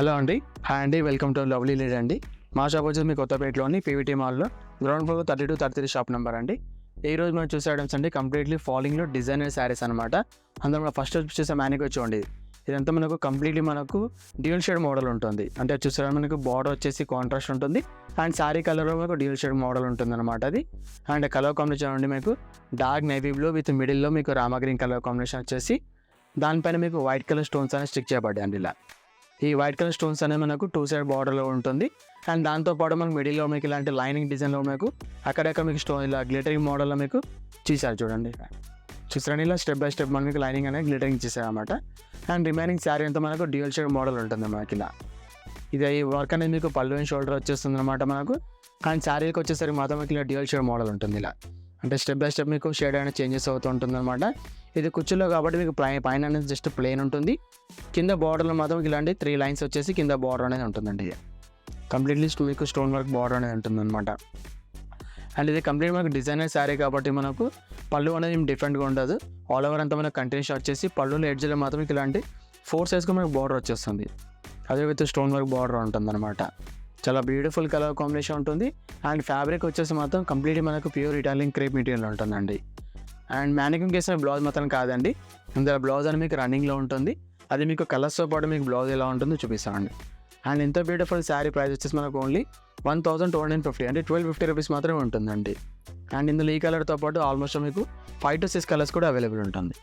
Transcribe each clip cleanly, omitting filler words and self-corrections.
Hello అండి. Hi అండి. Welcome to lovely lady అండి. మా షాప్ వచ్చేసి మీ కొత్తపేటలోని పీవీటీ మాల్లో గ్రౌండ్ ఫ్లోర్ 32-33 షాప్ నెంబర్ అండి. ఈ రోజు మనం చూసే ఐటమ్స్ అండి కంప్లీట్లీ ఫాలింగ్లో డిజైనర్ శారీస్ అనమాట. అందులో మనం ఫస్ట్ చూసే మ్యానిక్ చూడండి. ఇదంతా మనకు కంప్లీట్లీ మనకు డ్యూల్ షేడ్ మోడల్ ఉంటుంది. అంటే చూసారా మనకు బార్డర్ వచ్చేసి కాంట్రాస్ట్ ఉంటుంది అండ్ శారీ కలర్లో మనకు డ్యూల్ షేడ్ మోడల్ ఉంటుంది అనమాట అది. అండ్ కలర్ కాంబినేషన్ అండి మీకు డార్క్ నేవీ బ్లూ విత్ మిడిల్లో మీకు రామా గ్రీన్ కలర్ కాంబినేషన్ వచ్చేసి దానిపైన మీకు వైట్ కలర్ స్టోన్స్ అనేవి స్టిక్ చేయబడ్డాయి అండి. ఇలా ఈ వైట్ కలర్ స్టోన్స్ అనేవి మనకు 2 సైడ్ బార్డర్లో ఉంటుంది అండ్ దాంతోపాటు మనకు మిడిల్లో మీకు ఇలాంటి లైనింగ్ డిజైన్లో మీకు అక్కడక్కడ మీకు స్టోన్ ఇలా గ్లిటరింగ్ మోడల్లో మీకు చేశారు చూడండి. చూసారని ఇలా స్టెప్ బై స్టెప్ మనకి మీకు లైనింగ్ అనేది గ్లిటరింగ్ చేశారు అనమాట. అండ్ రిమైనింగ్ శారీ అంతా మనకు డ్యూయల్ షేడ్ మోడల్ ఉంటుంది మనకి ఇలా. ఇది ఈ వర్క్ అనేది మీకు పళ్ళు అండ్ షోల్డర్ వచ్చేస్తుంది అనమాట మనకు. అండ్ శారీకి వచ్చేసరికి మాత్రం మీకు ఇలా డ్యూయల్ షేడ్ మోడల్ ఉంటుంది ఇలా. అంటే స్టెప్ బై స్టెప్ మీకు షేడ్ అనేది చేంజెస్ అవుతూ ఉంటుంది అనమాట. ఇది కుచ్చులో కాబట్టి మీకు పైన అనేది జస్ట్ ప్లెయిన్ ఉంటుంది. కింద బార్డర్లో మాత్రం ఇలాంటి 3 లైన్స్ వచ్చేసి కింద బార్డర్ అనేది ఉంటుందండి. కంప్లీట్లీ మీకు స్టోన్ వర్క్ బార్డర్ అనేది ఉంటుంది అనమాట. అండ్ ఇది కంప్లీట్ మనకు డిజైనర్ శారీ కాబట్టి మనకు పళ్ళు అనేది డిఫరెంట్గా ఉండదు. ఆల్ ఓవర్ అంతా మనకు కంటిన్యూస్ వచ్చేసి పళ్ళులో ఎడ్జ్లో మాత్రం మీకు ఇలాంటి 4 సైజ్గా మనకు బార్డర్ వచ్చేస్తుంది. అదే విత్ స్టోన్ వర్క్ బార్డర్ ఉంటుంది అనమాట. చాలా బ్యూటిఫుల్ కలర్ కాంబినేషన్ ఉంటుంది. అండ్ ఫ్యాబ్రిక్ వచ్చేసి మాత్రం కంప్లీట్లీ మనకు ప్యూర్ ఇటాలియన్ క్రేప్ మెటీరియల్ ఉంటుందండి. అండ్ మ్యానికింగ్ చేసిన బ్లౌజ్ మాత్రం కాదండి, ఇందులో బ్లౌజ్ అని మీకు రన్నింగ్లో ఉంటుంది. అది మీకు కలర్స్తో పాటు మీకు బ్లౌజ్ ఎలా ఉంటుందో చూపిస్తామండి. అండ్ ఇంత బ్యూటిఫుల్ శారీ ప్రైస్ వచ్చేసి మనకు ఓన్లీ 1250 అంటే 1250 రూపీస్ మాత్రమే ఉంటుందండి. అండ్ ఇందులో ఈ కలర్తో పాటు ఆల్మోస్ట్ మీకు 5 to 6 కలర్స్ కూడా అవైలబుల్ ఉంటుంది.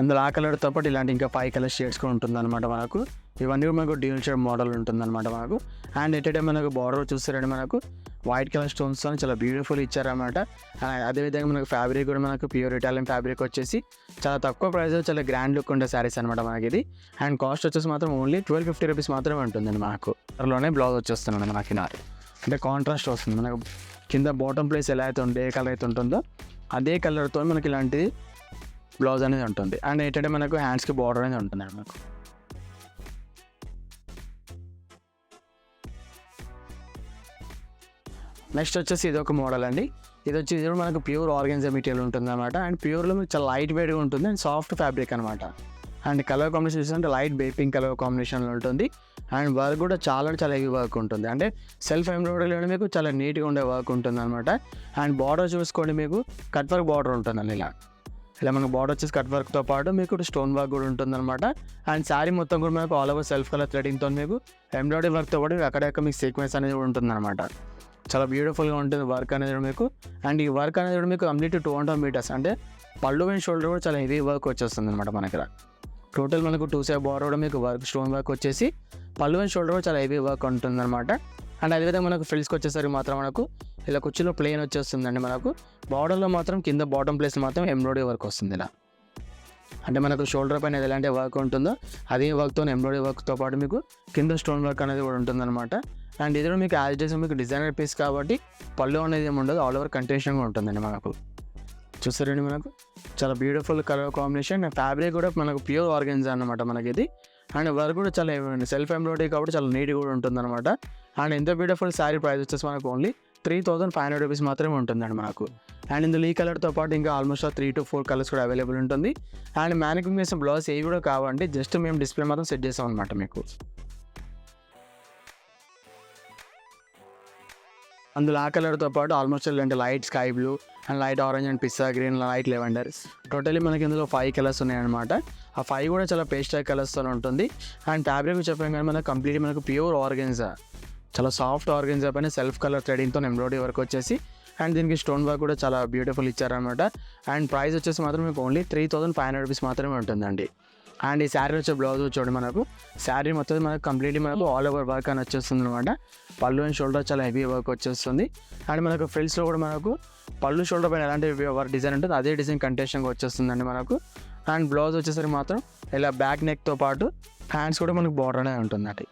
అందులో ఆ కలర్తో పాటు ఇలాంటి ఇంకా 5 కలర్ షేడ్స్ కూడా ఉంటుందన్నమాట మనకు. ఇవన్నీ మనకు డ్యూయల్ షేడ్ మోడల్ ఉంటుందన్నమాట మనకు. అండ్ ఎటే మనకు బార్డర్ చూస్తారండి మనకు వైట్ కలర్ స్టోన్స్ అని చాలా బ్యూటిఫుల్ ఇచ్చారన్నమాట. అదేవిధంగా మనకు ఫ్యాబ్రిక్ కూడా మనకు ప్యూర్ ఇటాలియన్ ఫ్యాబ్రిక్ వచ్చేసి చాలా తక్కువ ప్రైస్ చాలా గ్రాండ్ లుక్ ఉండే శారీస్ అనమాట మనకి ఇది. అండ్ కాస్ట్ వచ్చేసి మాత్రం ఓన్లీ 1250 రూపీస్ మాత్రమే ఉంటుందండి మనకు. అందులోనే బ్లౌజ్ వచ్చేస్తున్నాడు మనకి అంటే కాంట్రాస్ట్ వస్తుంది మనకు. కింద బాటమ్ ప్లేస్ ఎలా అయితే ఉంటే ఏ కలర్ అయితే ఉంటుందో అదే కలర్తో మనకి ఇలాంటిది బ్లౌజ్ అనేది ఉంటుంది. అండ్ ఏంటంటే మనకు హ్యాండ్స్కి బార్డర్ అనేది ఉంటుంది మనకు. నెక్స్ట్ వచ్చేసి ఇది ఒక మోడల్ అండి. ఇది వచ్చేసి మనకు ప్యూర్ ఆర్గాన్జా మెటీరియల్ ఉంటుంది అనమాట. అండ్ ప్యూర్లో మీకు చాలా లైట్ వెయిట్గా ఉంటుంది అండ్ సాఫ్ట్ ఫ్యాబ్రిక్ అనమాట. అండ్ కలర్ కాంబినేషన్ చూసుకుంటే లైట్ బేపింగ్ కలర్ కాంబినేషన్లో ఉంటుంది. అండ్ వర్క్ కూడా చాలా హెవీ వర్క్ ఉంటుంది. అంటే సెల్ఫ్ ఎంబ్రాయిడరీలో మీకు చాలా నీట్గా ఉండే వర్క్ ఉంటుంది అనమాట. అండ్ బార్డర్ చూసుకోండి మీకు కట్ వర్క్ బార్డర్ ఉంటుందండి ఇలా మనకు బార్డర్ వచ్చేసి కట్ వర్క్తో పాటు మీకు స్టోన్ వర్క్ కూడా ఉంటుందన్నమాట. అండ్ శారీ మొత్తం కూడా మనకు ఆల్ ఓవర్ సెల్ఫ్ కలర్ థ్రెడింగ్తో మీకు ఎంబ్రాయిడరీ వర్క్తో పాటు అక్కడక్కడ మీకు సీక్వెన్స్ అనేది ఉంటుందన్నమాట. చాలా బ్యూటిఫుల్గా ఉంటుంది వర్క్ అనేది మీకు. అండ్ ఈ వర్క్ అనేది మీకు కంప్లీట్ 2.5 మీటర్స్ అంటే పళ్ళు అండ్ షోల్డర్ కూడా చాలా హెవీ వర్క్ వచ్చేస్తుంది అనమాట మనకి. టోటల్ మనకు 2 సైడ్ బార్డర్ కూడా మీకు వర్క్ స్టోన్ వర్క్ వచ్చేసి పళ్ళు అండ్ షోల్డర్ కూడా చాలా హెవీ వర్క్ ఉంటుంది అనమాట. అండ్ అదేవిధంగా మనకు ఫ్రిల్స్కి వచ్చేసరికి మాత్రం మనకు ఇలా కుర్చీలో ప్లెయిన్ వచ్చేస్తుందండి మనకు. బార్డర్లో మాత్రం కింద బాటమ్ ప్లేస్ మాత్రం ఎంబ్రాయిడరీ వర్క్ వస్తుంది ఇలా. అంటే మనకు షోల్డర్ పైన ఎలాంటి వర్క్ ఉంటుందో అదే వర్క్తో ఎంబ్రాయిడరీ వర్క్తో పాటు మీకు కింద స్టోన్ వర్క్ అనేది కూడా ఉంటుందన్నమాట. అండ్ ఇది మీకు యాజ్ డేస్ మీకు డిజైనర్ పీస్ కాబట్టి పళ్ళు అనేది ఏమి ఉండదు, ఆల్ ఓవర్ కంటిన్యూషన్గా ఉంటుందండి మనకు. చూస్తారండి మనకు చాలా beautiful colour combination. And fabric కూడా మనకు ప్యూర్ ఆర్గాన్జా అనమాట మనకి ఇది. అండ్ వర్క్ కూడా చాలా సెల్ఫ్ ఎంబ్రాయిడరీ కాబట్టి చాలా నీట్గా కూడా ఉంటుందన్నమాట. అండ్ ఎంత బ్యూటిఫుల్ శారీ ప్రైస్ వచ్చేసి మనకు ఓన్లీ 3500 రూపీస్ మాత్రమే ఉంటుందండి మనకు. అండ్ ఇందులో ఈ కలర్తో పాటు ఇంకా ఆల్మోస్ట్ 3 to 4 కలర్స్ కూడా అవైలబుల్ ఉంటుంది. అండ్ మ్యానికింగ్ చేసిన బ్లౌజ్ ఏవి కూడా కావాలంటే జస్ట్ మేము డిస్ప్లే మాత్రం సెట్ చేసాం అనమాట మీకు. అందులో ఆ కలర్తో పాటు ఆల్మోస్ట్ ఇలాంటి light sky blue and light orange and pista green light lavender totally మనకి ఇందులో 5 కలర్స్ ఉన్నాయన్నమాట. ఆ 5 కూడా చాలా పేస్టల్ కలర్స్తో ఉంటుంది. అండ్ ఫ్యాబ్రిక్ చెప్పాం కానీ మనకు కంప్లీట్ మనకు ప్యూర్ ఆర్గాన్జా చాలా సాఫ్ట్ ఆర్గాన్జా పైన సెల్ఫ్ కలర్ థ్రెడింగ్తో ఎంబ్రాయిడరీ వర్క్ వచ్చేసి అండ్ దీనికి స్టోన్ వర్క్ కూడా చాలా బ్యూటిఫుల్ ఇచ్చారనమాట. అండ్ ప్రైస్ వచ్చేసి మాత్రం మీకు ఓన్లీ 3500 రూపీస్ మాత్రమే ఉంటుందండి. అండ్ ఈ శారీ వచ్చే బ్లౌజ్ చూడండి మనకు శారీ మొత్తం మనకు కంప్లీట్లీ మనకు ఆల్ ఓవర్ వర్క్ అని వచ్చేస్తుంది అనమాట. పళ్ళు అండ్ షోల్డర్ చాలా హెవీ వర్క్ వచ్చేస్తుంది. అండ్ మనకు ఫ్రిల్స్లో కూడా మనకు పళ్ళు షోల్డర్ పైన ఎలాంటి వర్క్ డిజైన్ ఉంటుంది అదే డిజైన్ కంటిన్యూషన్గా వచ్చేస్తుందండి మనకు. అండ్ బ్లౌజ్ వచ్చేసరికి మాత్రం ఇలా బ్యాక్ నెక్తో పాటు హ్యాండ్స్ కూడా మనకు బార్డర్ అనేది ఉంటుందండి.